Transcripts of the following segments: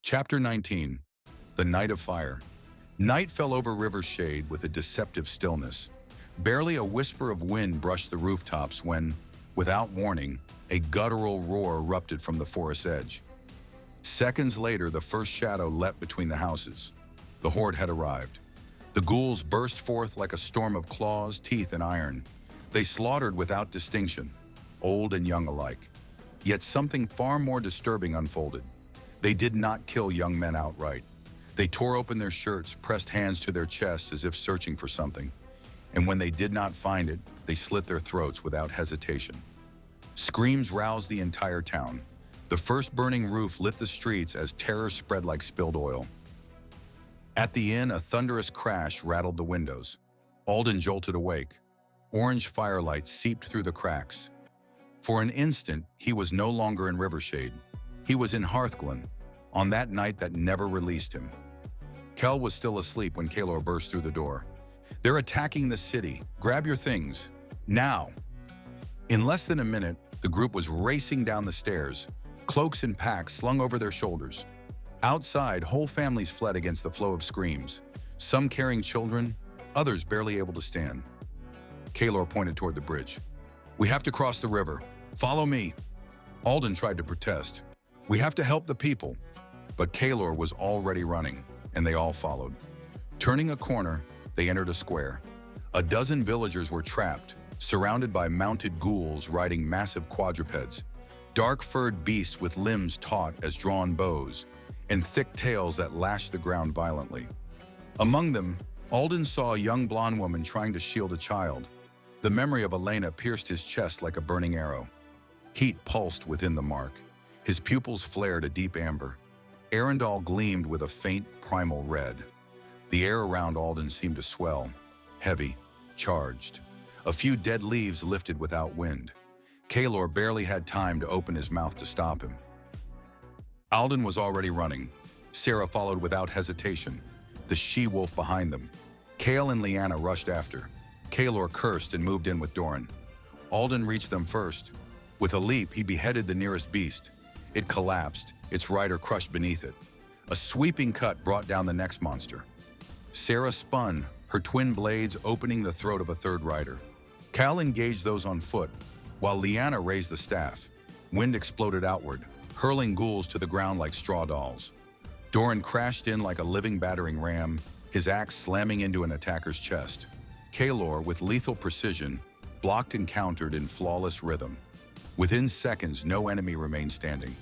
Chapter 19. The Night of Fire. Night fell over Rivershade with a deceptive stillness. Barely a whisper of wind brushed the rooftops when, without warning, a guttural roar erupted from the forest's edge. Seconds later, the first shadow leapt between the houses. The Horde had arrived. The Ghüls burst forth like a storm of claws, teeth, and iron. They slaughtered without distinction, old and young alike. Yet something far more disturbing unfolded. They did not kill young men outright. They tore open their shirts, pressed hands to their chests as if searching for something. And when they did not find it, they slit their throats without hesitation. Screams roused the entire town. The first burning roof lit the streets as terror spread like spilled oil. At the inn, a thunderous crash rattled the windows. Alden jolted awake. Orange firelight seeped through the cracks. For an instant, he was no longer in Rivershade. He was in Hearthglen, on that night that never released him. Kael was still asleep when Kaelor burst through the door. "They're attacking the city. Grab your things. Now!" In less than a minute, the group was racing down the stairs, cloaks and packs slung over their shoulders. Outside, whole families fled against the flow of screams, some carrying children, others barely able to stand. Kaelor pointed toward the bridge. "We have to cross the river. Follow me." Alden tried to protest. "We have to help the people." But Kaelor was already running, and they all followed. Turning a corner, they entered a square. A dozen villagers were trapped, surrounded by mounted Ghüls riding massive quadrupeds, dark-furred beasts with limbs taut as drawn bows, and thick tails that lashed the ground violently. Among them, Alden saw a young blonde woman trying to shield a child. The memory of Lyanna pierced his chest like a burning arrow. Heat pulsed within the mark. His pupils flared a deep amber. Arundel gleamed with a faint primal red. The air around Alden seemed to swell, heavy, charged. A few dead leaves lifted without wind. Kaelor barely had time to open his mouth to stop him. Alden was already running. Serah followed without hesitation, the she-wolf behind them. Kael and Lyanna rushed after. Kaelor cursed and moved in with Doran. Alden reached them first. With a leap, he beheaded the nearest beast. It collapsed, its rider crushed beneath it. A sweeping cut brought down the next monster. Serah spun, her twin blades opening the throat of a third rider. Kael engaged those on foot, while Lyanna raised the staff. Wind exploded outward, hurling Ghüls to the ground like straw dolls. Doran crashed in like a living battering ram, his axe slamming into an attacker's chest. Kaelor, with lethal precision, blocked and countered in flawless rhythm. Within seconds, no enemy remained standing.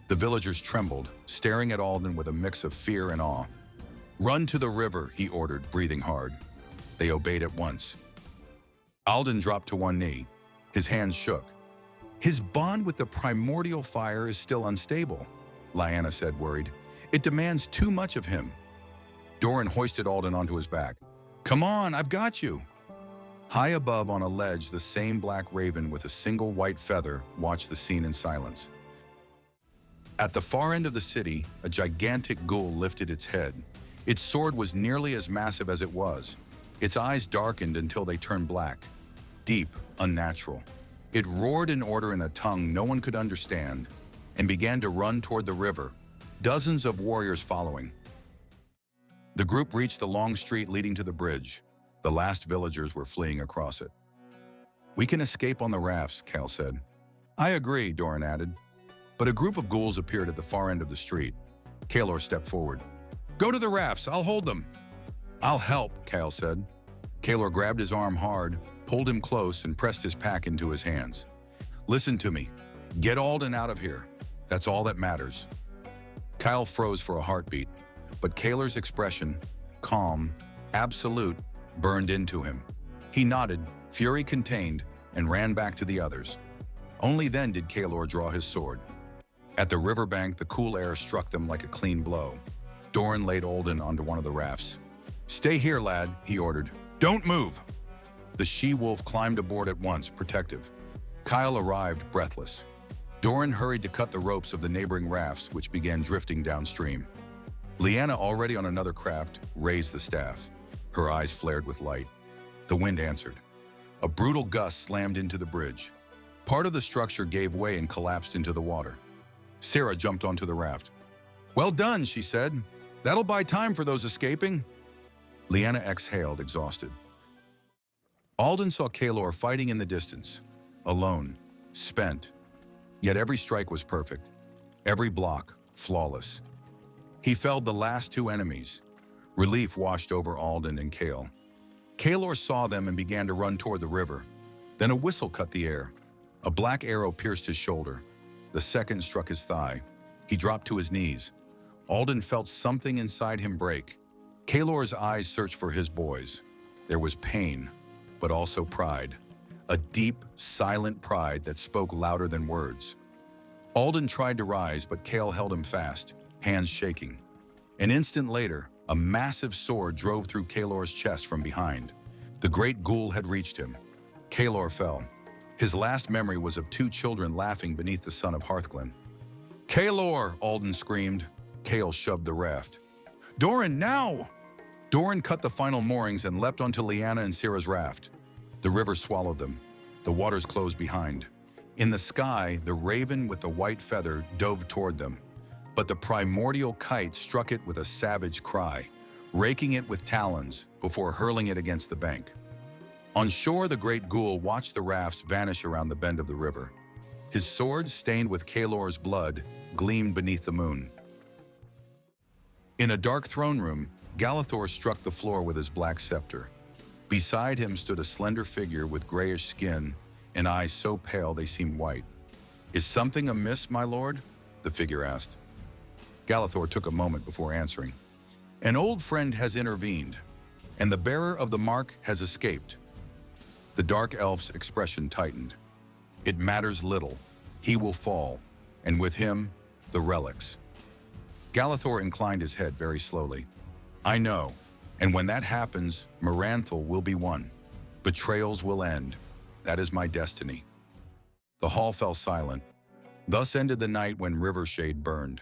The villagers trembled, staring at Alden with a mix of fear and awe. "Run to the river," he ordered, breathing hard. They obeyed at once. Alden dropped to one knee. His hands shook. "His bond with the primordial fire is still unstable," Lyanna said, worried. "It demands too much of him." Doran hoisted Alden onto his back. "Come on, I've got you." High above on a ledge, the same black raven with a single white feather watched the scene in silence. At the far end of the city, a gigantic Ghül lifted its head. Its sword was nearly as massive as it was. Its eyes darkened until they turned black, deep, unnatural. It roared in order in a tongue no one could understand and began to run toward the river, dozens of warriors following. The group reached the long street leading to the bridge. The last villagers were fleeing across it. "We can escape on the rafts," Kael said. "I agree," Doran added. But a group of Ghüls appeared at the far end of the street. Kaelor stepped forward. "Go to the rafts, I'll hold them." "I'll help," Kael said. Kaelor grabbed his arm hard, pulled him close, and pressed his pack into his hands. "Listen to me. Get Alden out of here. That's all that matters." Kael froze for a heartbeat, but Kaelor's expression, calm, absolute, burned into him. He nodded, fury contained, and ran back to the others. Only then did Kaelor draw his sword. At the riverbank, the cool air struck them like a clean blow. Doran laid Alden onto one of the rafts. "Stay here, lad," he ordered. "Don't move." The she-wolf climbed aboard at once, protective. Kael arrived, breathless. Doran hurried to cut the ropes of the neighboring rafts, which began drifting downstream. Lyanna, already on another craft, raised the staff. Her eyes flared with light. The wind answered. A brutal gust slammed into the bridge. Part of the structure gave way and collapsed into the water. Serah jumped onto the raft. Well done, she said. That'll buy time for those escaping. Lyanna exhaled, exhausted. Alden saw Kaelor fighting in the distance, alone, spent. Yet every strike was perfect, every block flawless. He felled the last two enemies. Relief washed over Alden and Kael. Kaelor saw them and began to run toward the river. Then a whistle cut the air. A black arrow pierced his shoulder. The second struck his thigh. He dropped to his knees. Alden felt something inside him break. Kaelor's eyes searched for his boys. There was pain, but also pride. A deep, silent pride that spoke louder than words. Alden tried to rise, but Kael held him fast, hands shaking. An instant later, a massive sword drove through Kaelor's chest from behind. The great Ghül had reached him. Kaelor fell. His last memory was of two children laughing beneath the sun of Hearthglen. "Kaelor!" Alden screamed. Kael shoved the raft. "Doran, now!" Doran cut the final moorings and leapt onto Lyanna and Serah's raft. The river swallowed them. The waters closed behind. In the sky, the raven with the white feather dove toward them. But the primordial kite struck it with a savage cry, raking it with talons before hurling it against the bank. On shore, the great Ghül watched the rafts vanish around the bend of the river. His sword, stained with Kaelor's blood, gleamed beneath the moon. In a dark throne room, Galithor struck the floor with his black scepter. Beside him stood a slender figure with grayish skin and eyes so pale they seemed white. "Is something amiss, my lord?" the figure asked. Galithor took a moment before answering. "An old friend has intervened, and the bearer of the mark has escaped." The dark elf's expression tightened. "It matters little. He will fall, and with him, the relics." Galithor inclined his head very slowly. "I know, and when that happens, Moranthal will be won. Betrayals will end. That is my destiny." The hall fell silent. Thus ended the night when Rivershade burned.